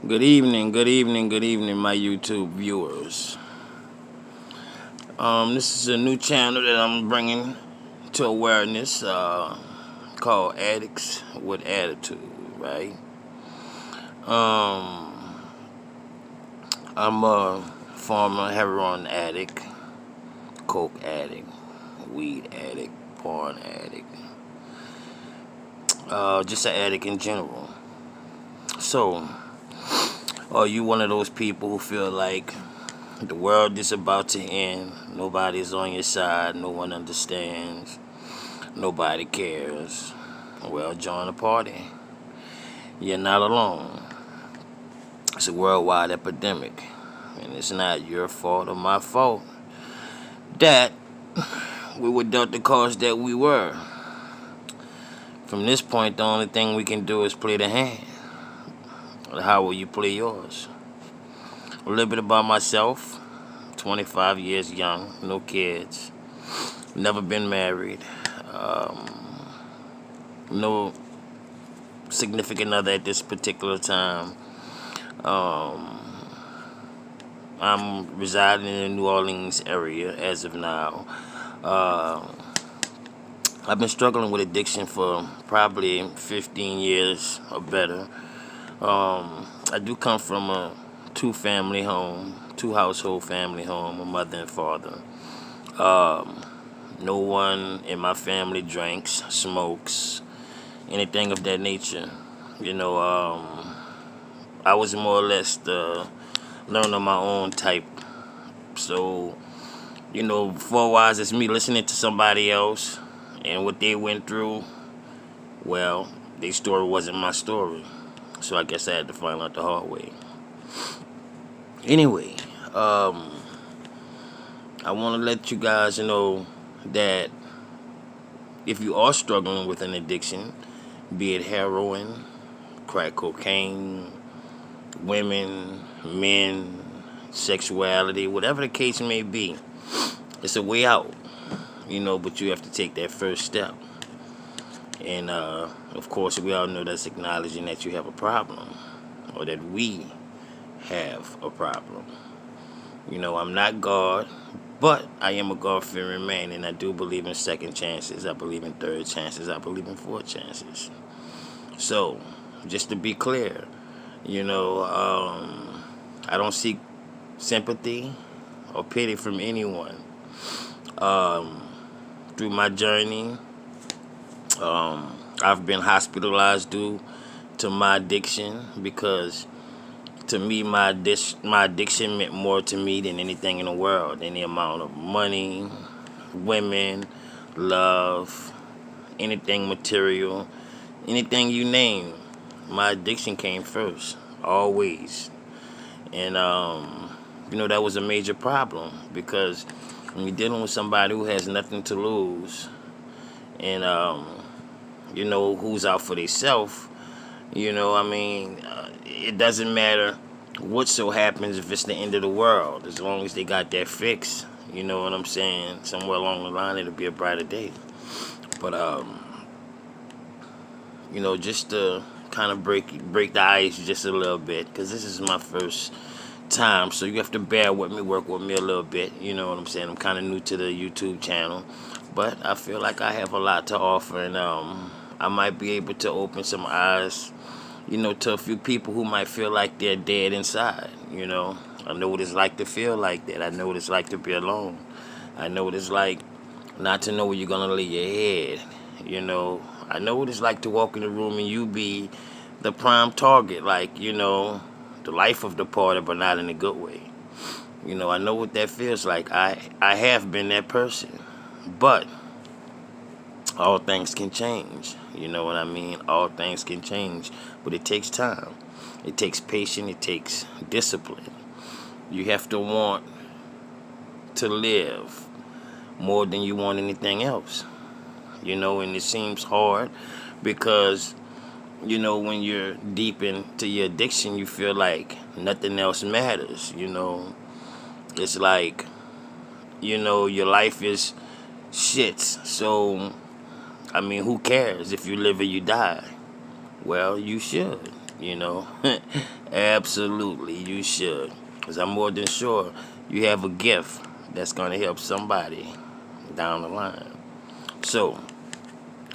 Good evening, good evening, good evening, my YouTube viewers. This is a new channel that I'm bringing to awareness, called Addicts with Attitude, right? Um, I'm a former heroin addict, coke addict, weed addict, porn addict, just an addict in general. So, are you one of those people who feel like the world is about to end, nobody's on your side, no one understands, nobody cares? Well, join the party. You're not alone. It's a worldwide epidemic, and it's not your fault or my fault that we were dealt the cards that we were. From this point, the only thing we can do is play the hand. How will you play yours? A little bit about myself. 25 years young, no kids, never been married, no significant other at this particular time. I'm residing in the New Orleans area as of now. I've been struggling with addiction for probably 15 years or better. I do come from a two household family home, a mother and father. No one in my family drinks, smokes, anything of that nature. I was more or less the learn on my own type. So, for a while it's me listening to somebody else and what they went through. Well, their story wasn't my story. So I guess I had to find out the hard way. Anyway, I want to let you guys know that if you are struggling with an addiction, be it heroin, crack cocaine, women, men, sexuality, whatever the case may be, it's a way out, but you have to take that first step. And, of course, we all know that's acknowledging that you have a problem, or that we have a problem. I'm not God, but I am a God-fearing man, and I do believe in second chances. I believe in third chances. I believe in fourth chances. So, just to be clear, I don't seek sympathy or pity from anyone. Through my journey, I've been hospitalized due to my addiction because, to me, my addiction meant more to me than anything in the world. Any amount of money, women, love, anything material, anything you name. My addiction came first, always. And, that was a major problem because when you're dealing with somebody who has nothing to lose and, who's out for themselves, it doesn't matter what so happens if it's the end of the world. As long as they got that fix, you know what I'm saying? Somewhere along the line, it'll be a brighter day. But, just to kind of break the ice just a little bit, because this is my first time, so you have to bear with me, work with me a little bit. You know what I'm saying? I'm kind of new to the YouTube channel, but I feel like I have a lot to offer, and I might be able to open some eyes, to a few people who might feel like they're dead inside. I know what it's like to feel like that. I know what it's like to be alone. I know what it's like not to know where you're gonna lay your head. I know what it's like to walk in the room and you be the prime target, like, the life of the party, but not in a good way. I know what that feels like. I have been that person. But all things can change. You know what I mean? All things can change. But it takes time. It takes patience. It takes discipline. You have to want to live more than you want anything else. And it seems hard because, when you're deep into your addiction, you feel like nothing else matters. It's like, your life is shit. So, who cares if you live or you die? Well, you should. you know. Absolutely, you should. Because I'm more than sure you have a gift that's going to help somebody down the line. So,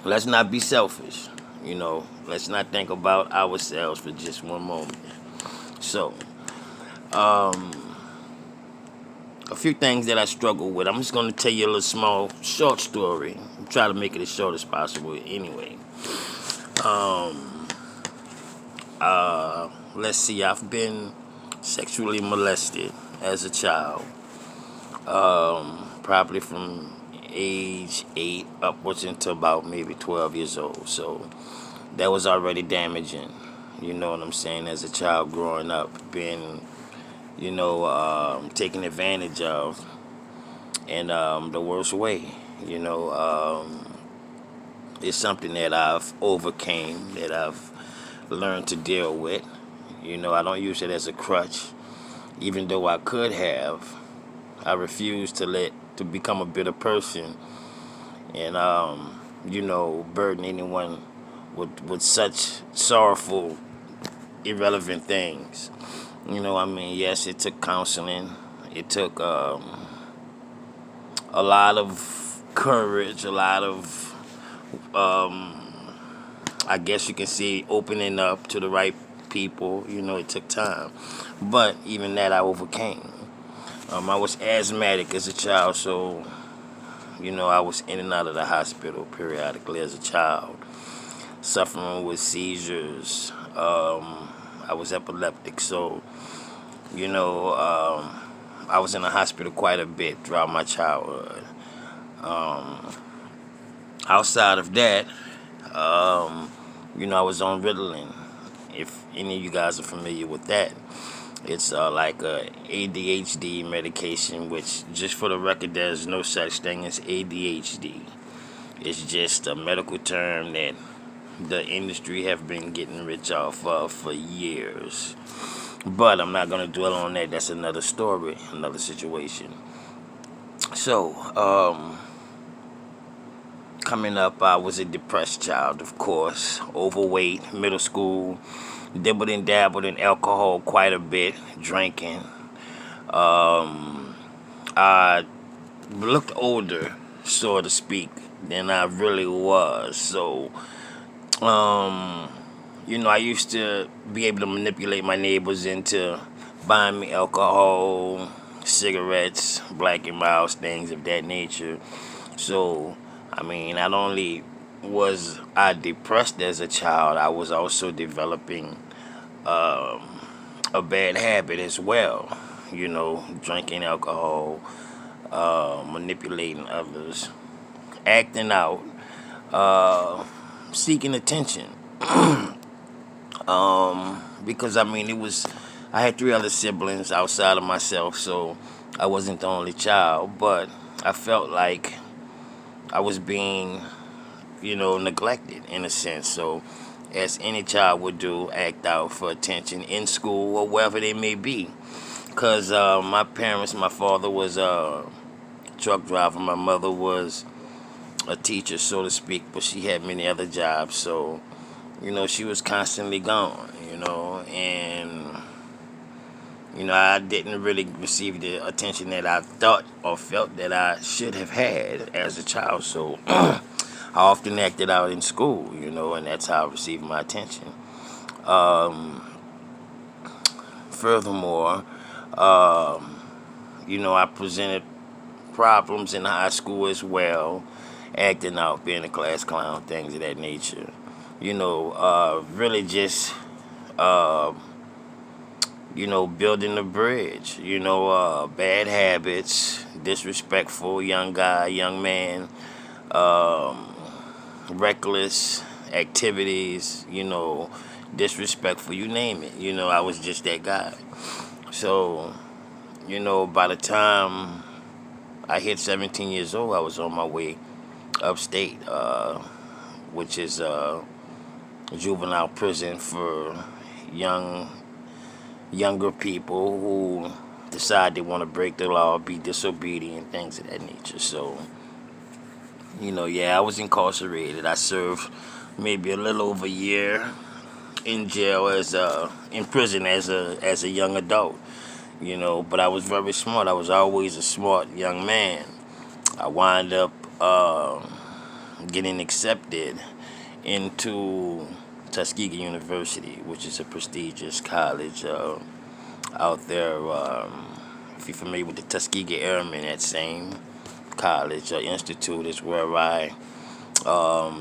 let's not be selfish, you know. Let's not think about ourselves for just one moment. So, a few things that I struggle with. I'm just going to tell you a little small, short story. Try to make it as short as possible anyway. Let's see, I've been sexually molested as a child, probably from age 8 upwards into about maybe 12 years old. So that was already damaging, you know what I'm saying, as a child growing up, being, taken advantage of in the worst way, you know. It's something that I've overcame, that I've learned to deal with. You know, I don't use it as a crutch, even though I could have. I refuse to become a bitter person and burden anyone with such sorrowful, irrelevant things. You know, I mean, yes, it took counseling. It took a lot of courage, a lot of I guess you can see opening up to the right people. You know, it took time, but even that I overcame. I was asthmatic as a child, so I was in and out of the hospital periodically as a child, suffering with seizures. I was epileptic, so I was in the hospital quite a bit throughout my childhood. Outside of that, I was on Ritalin. If any of you guys are familiar with that, it's like a ADHD medication, which, just for the record, there's no such thing as ADHD. It's just a medical term that the industry have been getting rich off of for years. But I'm not going to dwell on that. That's another story, another situation. So, coming up, I was a depressed child, of course, overweight, middle school, dibbled and dabbled in alcohol quite a bit, drinking. I looked older, so to speak, than I really was. So, I used to be able to manipulate my neighbors into buying me alcohol, cigarettes, Black and Miles, things of that nature. So, I mean, not only was I depressed as a child, I was also developing a bad habit as well. Drinking alcohol, manipulating others, acting out, seeking attention. Because I mean, I had 3 other siblings outside of myself, so I wasn't the only child, but I felt like I was being, neglected in a sense. So, as any child would do, act out for attention in school or wherever they may be. Because my parents, my father was a truck driver, my mother was a teacher, so to speak, but she had many other jobs. So, she was constantly gone, and, I didn't really receive the attention that I thought or felt that I should have had as a child. So, I often acted out in school, and that's how I received my attention. Furthermore, I presented problems in high school as well, acting out, being a class clown, things of that nature. Really just, building a bridge, bad habits, disrespectful young guy, young man, reckless activities, disrespectful, you name it. I was just that guy. So, by the time I hit 17 years old, I was on my way upstate, which is juvenile prison for younger people who decide they want to break the law, be disobedient, things of that nature. So, I was incarcerated. I served maybe a little over a year. in jail in prison as a young adult. But I was very smart. I was always a smart young man. I wind up getting accepted into Tuskegee University, which is a prestigious college out there. If you're familiar with the Tuskegee Airmen, that same college or institute is where I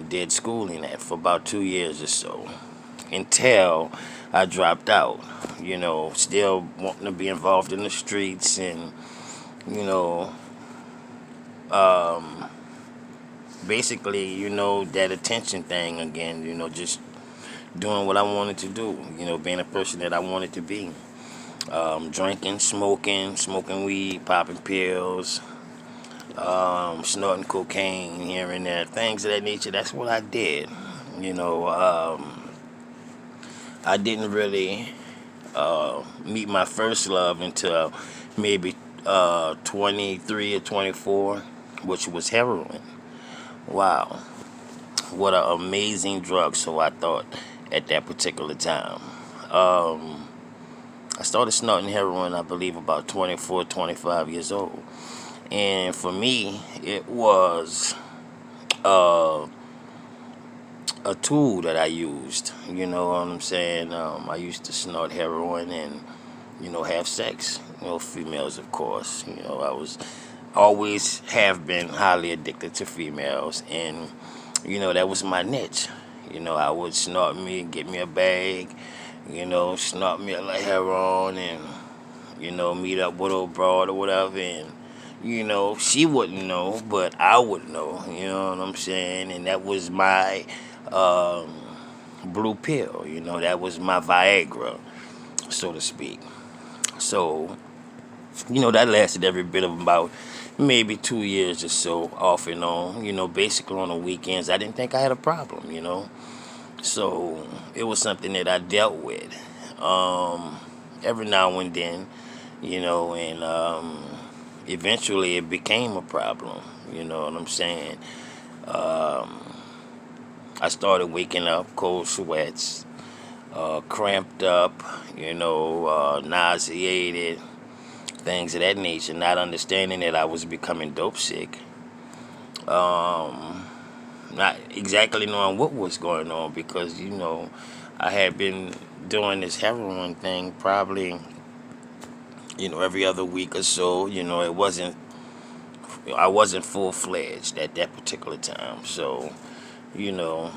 did schooling at for about 2 years or so, until I dropped out. Still wanting to be involved in the streets, and you know, basically, that attention thing again. Just doing what I wanted to do. Being a person that I wanted to be. Drinking, smoking weed, popping pills, snorting cocaine here and there, things of that nature. That's what I did. I didn't really meet my first love until maybe 23 or 24, which was heroin. Wow, what an amazing drug! So I thought at that particular time. I started snorting heroin, I believe, about 24, 25 years old. And for me, it was a tool that I used. You know what I'm saying? I used to snort heroin and, have sex. Females, of course. I was always have been highly addicted to females. And, that was my niche. I would snort me, get me a bag, snort me a little heroin and, meet up with old broad or whatever. And, she wouldn't know, but I would know. You know what I'm saying? And that was my blue pill. That was my Viagra, so to speak. So, that lasted every bit of about maybe 2 years or so, off and on. Basically on the weekends, I didn't think I had a problem. So it was something that I dealt with every now and then, and eventually it became a problem. You know what I'm saying? I started waking up, cold sweats, cramped up, nauseated, things of that nature, not understanding that I was becoming dope sick. Not exactly knowing what was going on because, I had been doing this heroin thing probably, every other week or so. I wasn't full-fledged at that particular time. So, you know,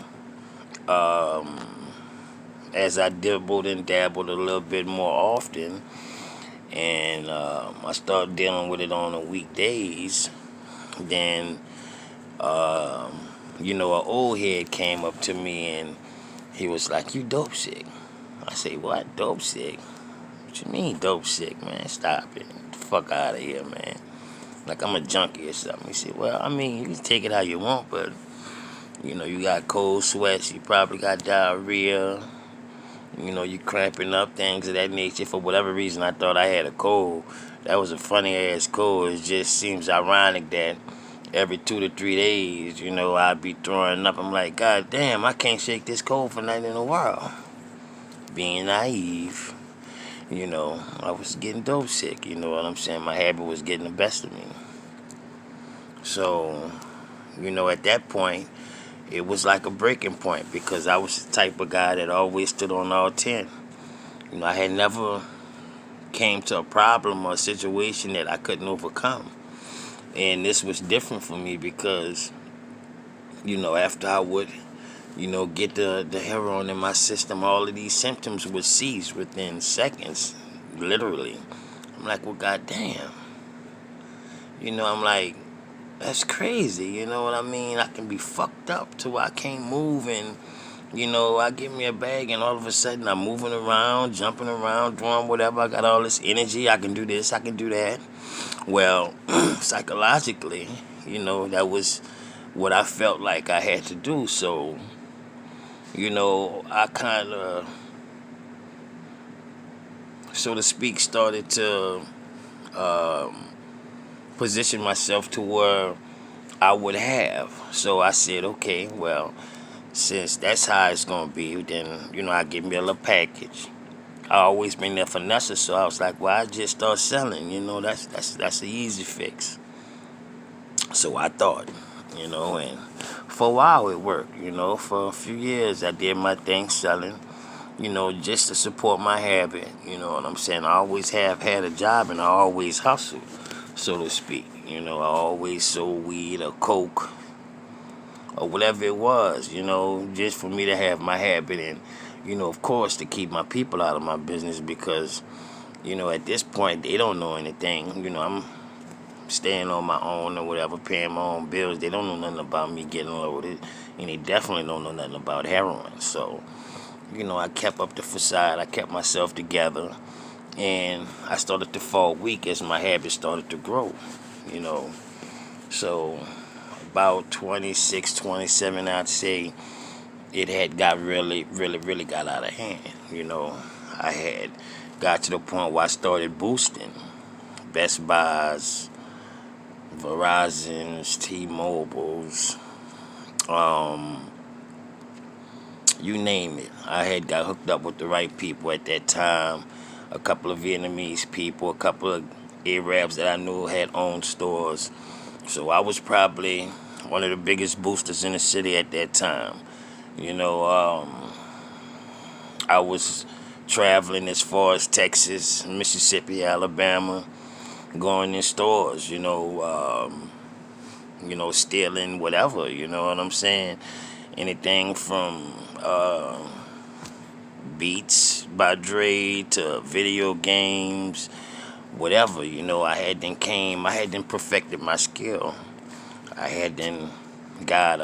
as I dibbled and dabbled a little bit more often, and I started dealing with it on the weekdays, then, an old head came up to me and he was like, "You dope sick." I say, "What? Dope sick? What you mean dope sick, man? Stop it. Get the fuck out of here, man. Like I'm a junkie or something." He said, "Well, I mean, you can take it how you want, but, you got cold sweats, you probably got diarrhea, you cramping up, things of that nature." For whatever reason, I thought I had a cold. That was a funny-ass cold. It just seems ironic that every 2 to 3 days, I'd be throwing up. I'm like, God damn, I can't shake this cold for nothing in the world. Being naive, I was getting dope sick, you know what I'm saying? My habit was getting the best of me. So, at that point, it was like a breaking point because I was the type of guy that always stood on all 10. I had never came to a problem or a situation that I couldn't overcome. And this was different for me because, after I would, get the heroin in my system, all of these symptoms would cease within seconds, literally. I'm like, well, goddamn. I'm like, that's crazy, you know what I mean? I can be fucked up to where I can't move and, I get me a bag and all of a sudden I'm moving around, jumping around, doing whatever. I got all this energy. I can do this, I can do that. Well, psychologically, that was what I felt like I had to do. So, I kind of, so to speak, started to position myself to where I would have. So I said, okay, well, since that's how it's gonna be, then I give me a little package. I always been there for nothing, so I was like, well, I just start selling. That's the easy fix. So I thought, and for a while it worked. For a few years I did my thing selling. Just to support my habit. You know what I'm saying? I always have had a job and I always hustled, so to speak. I always sold weed or coke or whatever it was, just for me to have my habit and, of course, to keep my people out of my business because, at this point, they don't know anything. I'm staying on my own or whatever, paying my own bills. They don't know nothing about me getting loaded, and they definitely don't know nothing about heroin. So, I kept up the facade. I kept myself together, and I started to fall weak as my habit started to grow, So, about 26, 27, I'd say, it had got really, really, really got out of hand. I had got to the point where I started boosting Best Buys, Verizon's, T-Mobile's, you name it. I had got hooked up with the right people at that time. A couple of Vietnamese people, a couple of Arabs that I knew had owned stores. So I was probably one of the biggest boosters in the city at that time. I was traveling as far as Texas, Mississippi, Alabama, going in stores, stealing whatever, you know what I'm saying? Anything from beats by Dre to video games, whatever, I had then perfected my skill. I had then got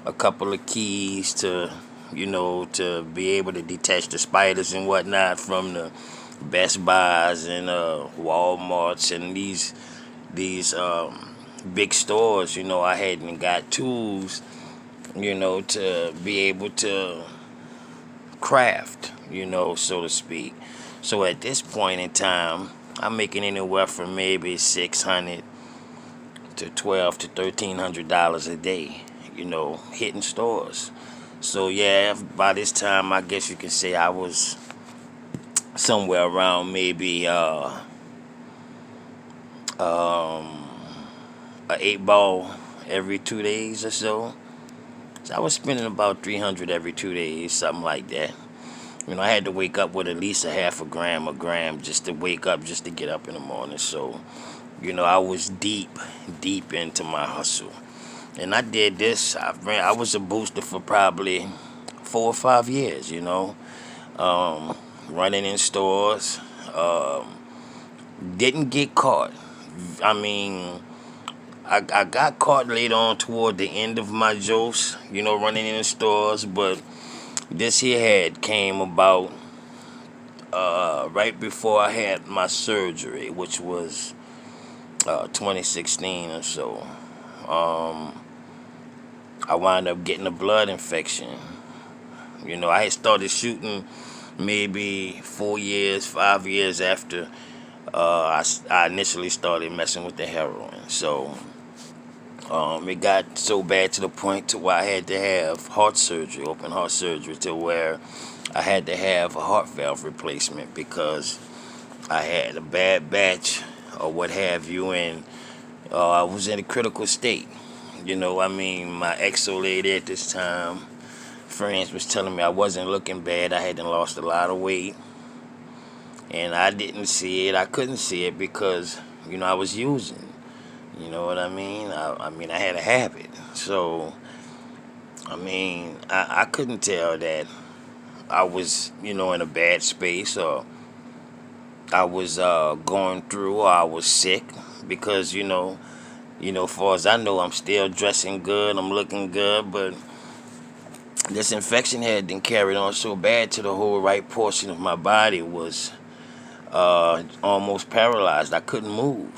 a couple of keys to be able to detach the spiders and whatnot from the Best Buys and Walmarts and these big stores. I hadn't got tools, to be able to craft, so to speak. So at this point in time, I'm making anywhere from maybe $600 to $1,200 to $1,300 a day, hitting stores. So yeah, by this time, I guess you can say I was somewhere around maybe a 8 ball every 2 days or so. So I was spending about 300 every 2 days, something like that. I had to wake up with at least a half a gram, just to wake up, just to get up in the morning. So, I was deep into my hustle. And I did this. I was a booster for probably 4 or 5 years, running in stores. Didn't get caught. I mean, I got caught later on toward the end of my jokes, running in the stores, but this here had came about right before I had my surgery, which was 2016 or so. I wound up getting a blood infection. I had started shooting maybe 4 years, 5 years after I initially started messing with the heroin. So it got so bad to the point to where I had to have heart surgery, open heart surgery, to where I had to have a heart valve replacement because I had a bad batch or what have you, and I was in a critical state. My ex-old lady at this time, friends was telling me I wasn't looking bad. I hadn't lost a lot of weight, and I didn't see it. I couldn't see it because, I was using. You know what I mean? I had a habit. So, I couldn't tell that I was, in a bad space, or I was going through, or I was sick, because, far as I know, I'm still dressing good, I'm looking good, but this infection had been carried on so bad to the whole right portion of my body was almost paralyzed. I couldn't move,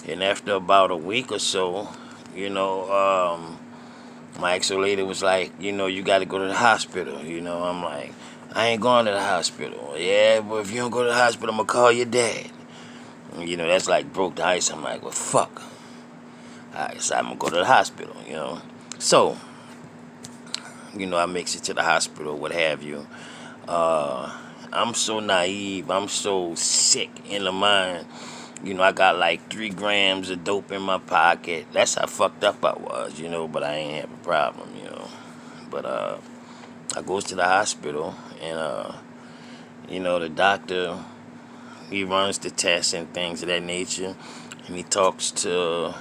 And after about a week or so, my ex-old lady was like, you got to go to the hospital. I'm like, I ain't going to the hospital. Yeah, but if you don't go to the hospital, I'm going to call your dad. That's like broke the ice. I'm like, well, fuck. All right, so I'm going to go to the hospital, So, I makes it to the hospital, what have you. I'm so naive. I'm so sick in the mind. I got like 3 grams of dope in my pocket. That's how fucked up I was, but I ain't have a problem. But I goes to the hospital and the doctor, he runs the tests and things of that nature, and he talks to,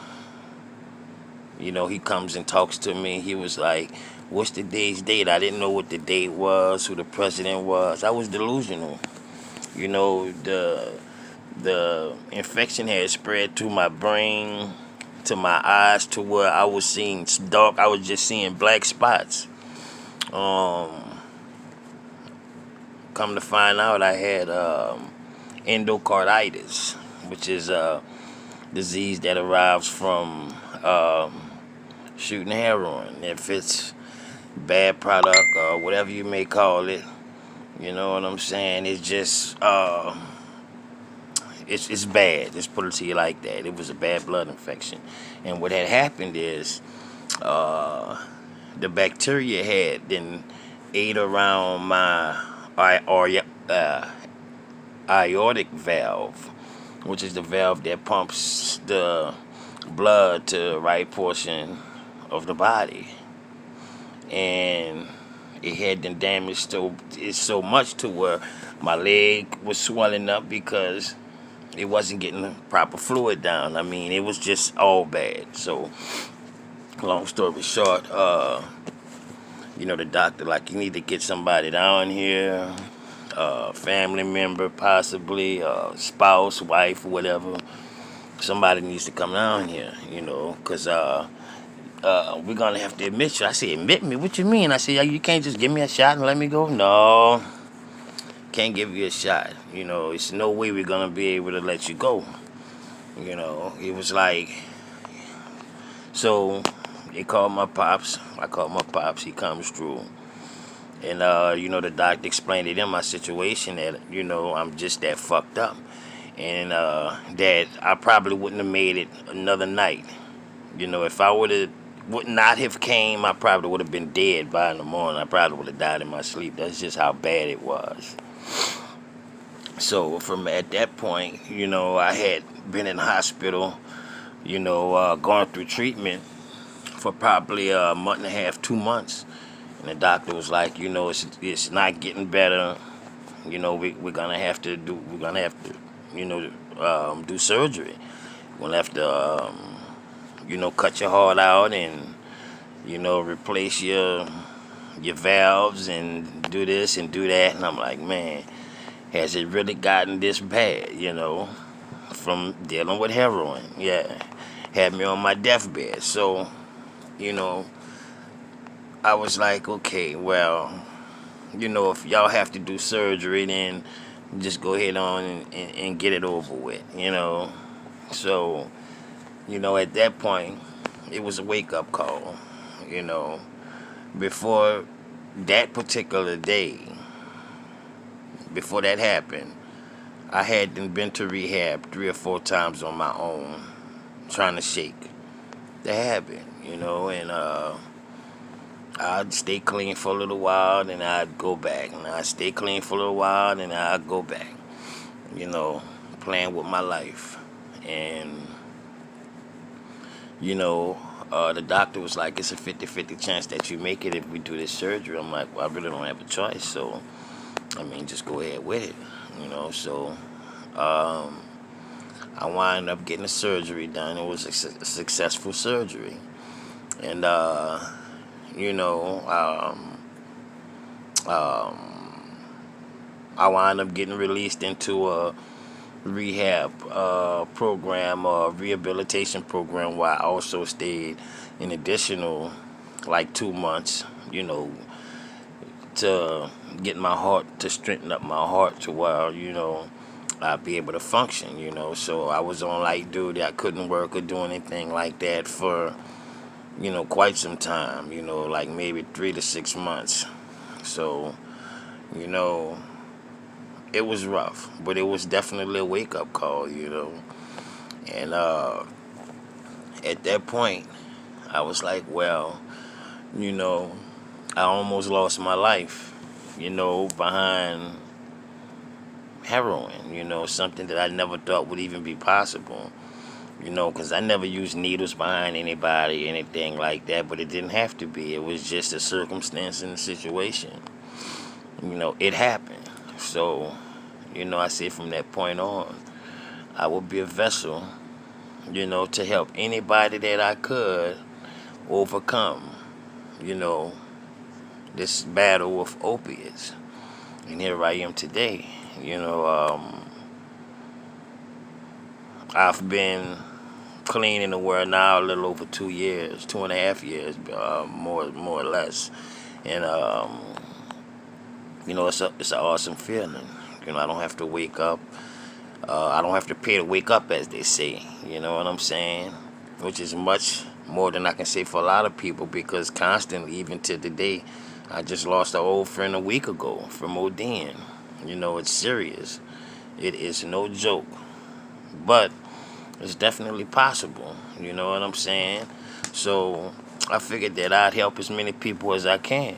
he comes and talks to me. He was like, "What's the day's date?" I didn't know what the date was, who the president was. I was delusional. The infection had spread to my brain, to my eyes, to where I was seeing dark. I was just seeing black spots. Um, Come to find out, I had endocarditis, which is a disease that arrives from shooting heroin. If it's bad product or whatever you may call it, you know what I'm saying? It's just it's bad. Just put it to you like that. It was a bad blood infection, and what had happened is uh, the bacteria had then ate around my uh, aortic valve, which is the valve that pumps the blood to the right portion of the body, and it had been damaged so much to where my leg was swelling up because it wasn't getting the proper fluid down. I mean, it was just all bad. So, long story short, the doctor, like, you need to get somebody down here, family member, possibly, spouse, wife, whatever. Somebody needs to come down here, because we're going to have to admit you. I said, admit me? What you mean? I said, you can't just give me a shot and let me go? No, can't give you a shot. It's no way we're going to be able to let you go. It was like, so they called my pops. I called my pops. He comes through. And, the doctor explained to them my situation that, I'm just that fucked up. And that I probably wouldn't have made it another night. If I would not have came, I probably would have been dead by in the morning. I probably would have died in my sleep. That's just how bad it was. So from at that point, I had been in the hospital, going through treatment for probably a month and a half, 2 months. And the doctor was like, it's not getting better. We're gonna have to, do surgery. We're gonna have to, cut your heart out and, replace your valves and do this and do that. And I'm like, man, has it really gotten this bad, from dealing with heroin? Yeah, had me on my deathbed. So, I was like, okay, well, if y'all have to do surgery, then just go ahead on and get it over with, So, at that point, it was a wake-up call, Before that particular day, before that happened, I had been to rehab 3 or 4 times on my own, trying to shake the habit, and I'd stay clean for a little while, then I'd go back, and I'd stay clean for a little while, then I'd go back, playing with my life. And, the doctor was like, it's a 50-50 chance that you make it if we do this surgery. I'm like, well, I really don't have a choice, so, just go ahead with it, So, I wound up getting the surgery done. It was a successful surgery. And, I wound up getting released into a rehab program or rehabilitation program where I also stayed an additional like 2 months, to get my heart, to strengthen up my heart to where, I'd be able to function, So I was on light duty. I couldn't work or do anything like that for, quite some time, like maybe 3 to 6 months. So, it was rough, but it was definitely a wake-up call, And at that point, I was like, well, you know, I almost lost my life, behind heroin, something that I never thought would even be possible, because I never used needles behind anybody, anything like that, but it didn't have to be. It was just a circumstance and a situation. It happened. So, I say from that point on, I would be a vessel, to help anybody that I could overcome, you know, this battle with opiates. And here I am today. I've been clean in the world now a little over 2 years, 2.5 years, more or less. And it's an awesome feeling. I don't have to wake up. I don't have to pay to wake up, as they say. You know what I'm saying? Which is much more than I can say for a lot of people, because constantly, even to today, I just lost an old friend a week ago from ODing. It's serious. It is no joke. But it's definitely possible. You know what I'm saying? So I figured that I'd help as many people as I can.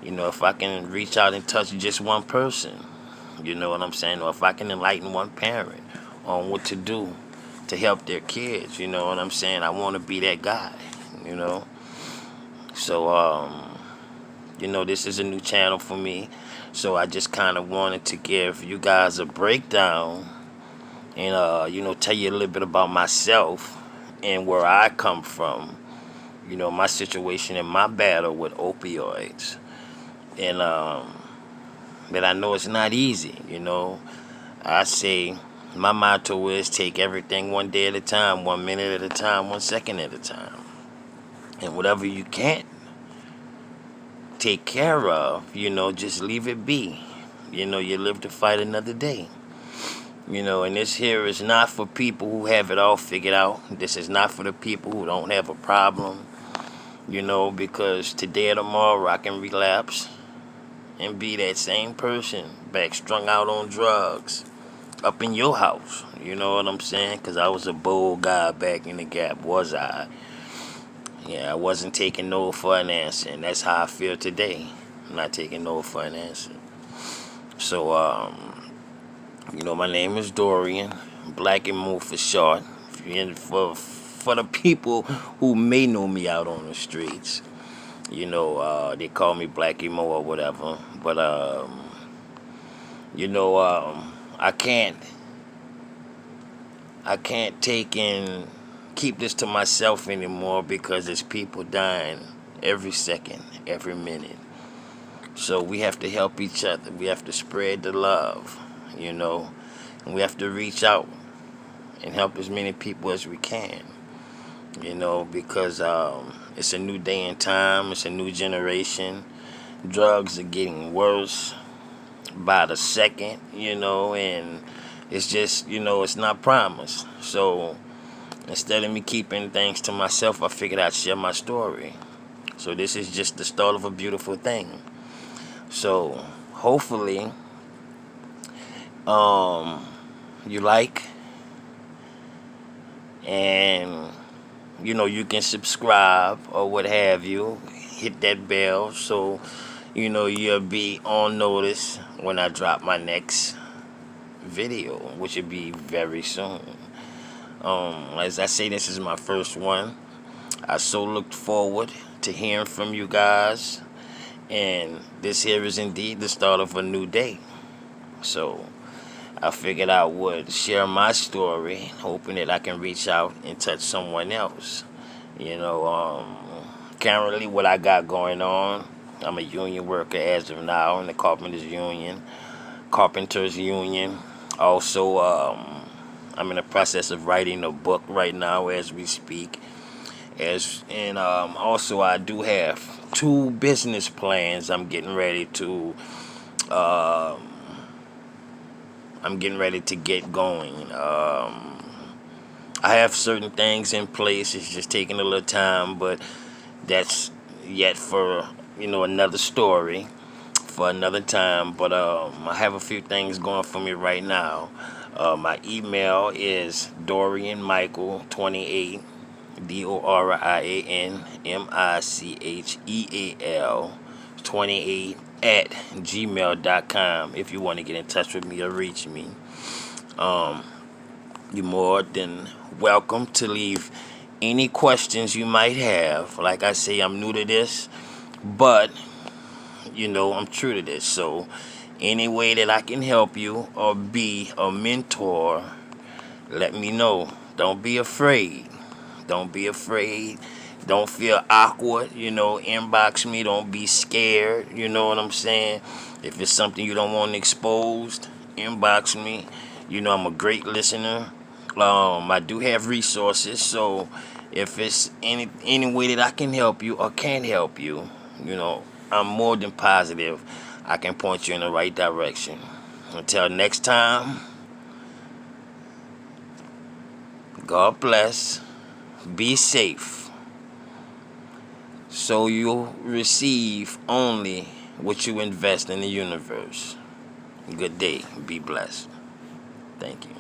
If I can reach out and touch just one person, you know what I'm saying? Or if I can enlighten one parent on what to do to help their kids, you know what I'm saying? I want to be that guy, you know? So, this is a new channel for me. So I just kind of wanted to give you guys a breakdown and, tell you a little bit about myself and where I come from, my situation and my battle with opioids. And that I know it's not easy, I say my motto is take everything one day at a time, 1 minute at a time, 1 second at a time. And whatever you can't take care of, just leave it be. You live to fight another day. And this here is not for people who have it all figured out. This is not for the people who don't have a problem, because today or tomorrow I can relapse and be that same person back strung out on drugs up in your house. You know what I'm saying? Because I was a bold guy back in the gap, was I? Yeah, I wasn't taking no for an answer, and that's how I feel today. I'm not taking no for an answer. So, my name is Dorian, Black and Mo for short. And for the people who may know me out on the streets, they call me Black Emo or whatever. But, I can't take and keep this to myself anymore, because there's people dying every second, every minute. So we have to help each other. We have to spread the love, and we have to reach out and help as many people as we can, because it's a new day and time. It's a new generation. Drugs are getting worse by the second, and it's just, it's not promised. So instead of me keeping things to myself, I figured I'd share my story. So this is just the start of a beautiful thing. So hopefully, you like, and you can subscribe or what have you. Hit that bell so you'll be on notice when I drop my next video, which will be very soon. As I say, this is my first one. I so looked forward to hearing from you guys, and this here is indeed the start of a new day. So I figured I would share my story, hoping that I can reach out and touch someone else. Currently what I got going on, I'm a union worker as of now in the Carpenters Union. Also, I'm in the process of writing a book right now as we speak. Also I do have 2 business plans I'm getting ready to get going. I have certain things in place. It's just taking a little time, but that's yet for another story for another time. But I have a few things going for me right now. My email is DorianMichael28 DORIANMICHEAL 28 at gmail.com if you want to get in touch with me or reach me. You're more than welcome to leave any questions you might have. Like I say, I'm new to this, but I'm true to this. So any way that I can help you or be a mentor, let me know. Don't be afraid. Don't be afraid. Don't feel awkward. Inbox me. Don't be scared. You know what I'm saying? If it's something you don't want exposed, inbox me. I'm a great listener. I do have resources. So if it's any way that I can help you or can't help you, I'm more than positive I can point you in the right direction. Until next time, God bless. Be safe. So you'll receive only what you invest in the universe. Good day. Be blessed. Thank you.